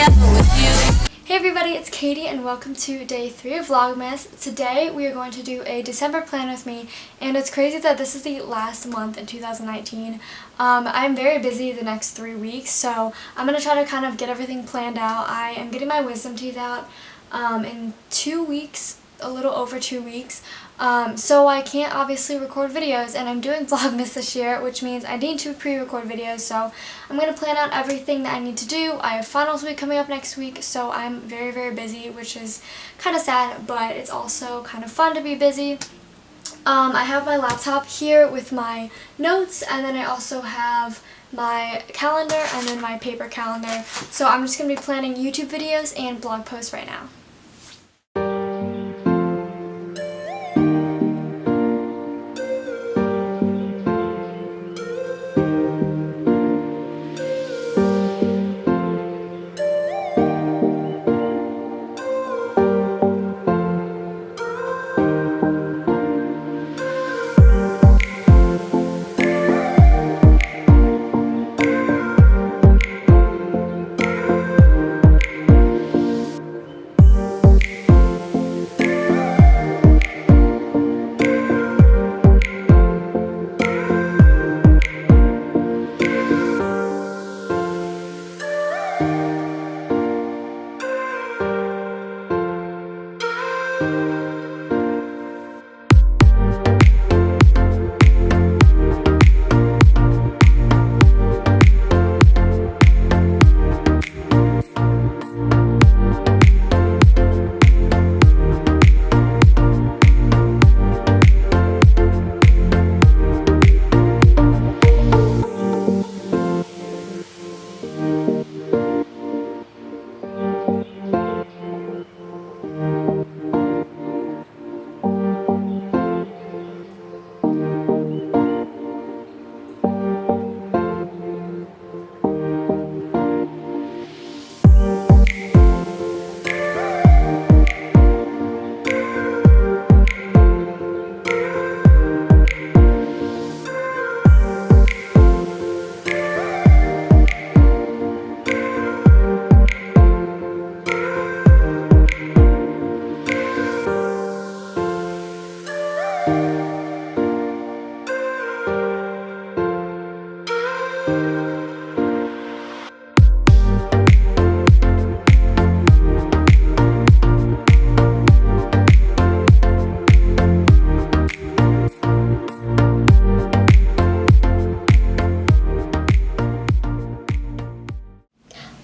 together with you. Hey everybody, it's Katie and welcome to day 3 of Vlogmas. Today we are going to do a December plan with me, and it's crazy that this is the last month in 2019. I'm very busy the next 3 weeks, so I'm going to try to kind of get everything planned out. I am getting my wisdom teeth out in 2 weeks, a little over 2 weeks. So I can't obviously record videos, and I'm doing Vlogmas this year, which means I need to pre-record videos, so I'm going to plan out everything that I need to do. I have finals week coming up next week, so I'm very, very busy, which is kind of sad, but it's also kind of fun to be busy. I have my laptop here with my notes, and then I also have my calendar and then my paper calendar, so I'm just going to be planning YouTube videos and blog posts right now.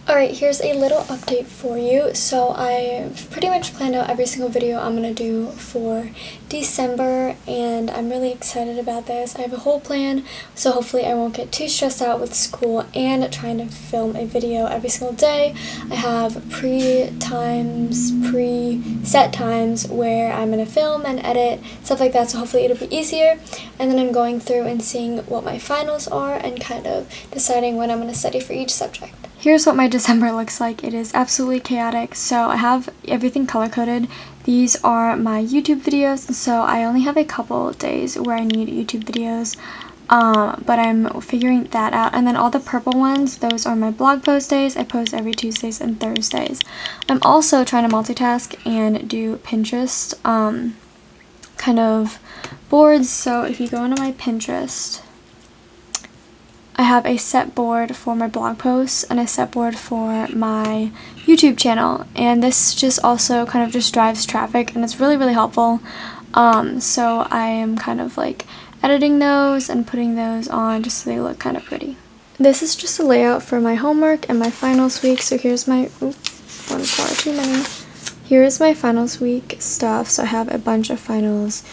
Alright, here's a little update for you. So I've pretty much planned out every single video I'm going to do for December, and I'm really excited about this. I have a whole plan, so hopefully I won't get too stressed out with school and trying to film a video every single day. I have preset times where I'm going to film and edit, stuff like that, so hopefully it'll be easier. And then I'm going through and seeing what my finals are and kind of deciding when I'm going to study for each subject. Here's what my December looks like. It is absolutely chaotic. So I have everything color-coded. These are my YouTube videos, so I only have a couple days where I need YouTube videos, but I'm figuring that out. And then all the purple ones, those are my blog post days. I post every Tuesdays and Thursdays. I'm also trying to multitask and do Pinterest kind of boards. So if you go into my Pinterest, I have a set board for my blog posts and a set board for my YouTube channel, and this just also kind of just drives traffic, and it's really, really helpful. So I am kind of like editing those and putting those on just so they look kind of pretty. This is just a layout for my homework and my finals week. So here's my, one car too many. Here is my finals week stuff. So I have a bunch of finals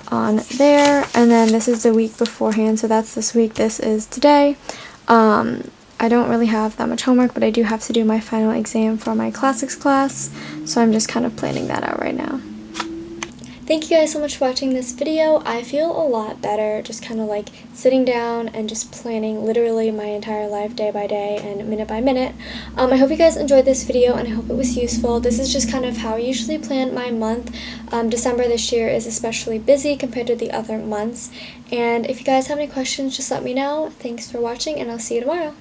on there, and then this is the week beforehand, so that's this week. This is today. I don't really have that much homework, but I do have to do my final exam for my classics class, so I'm just kind of planning that out right now. Thank you guys so much for watching this video. I feel a lot better just kind of like sitting down and just planning literally my entire life day by day and minute by minute. I hope you guys enjoyed this video, and I hope it was useful. This is just kind of how I usually plan my month. December this year is especially busy compared to the other months. And if you guys have any questions, just let me know. Thanks for watching, and I'll see you tomorrow.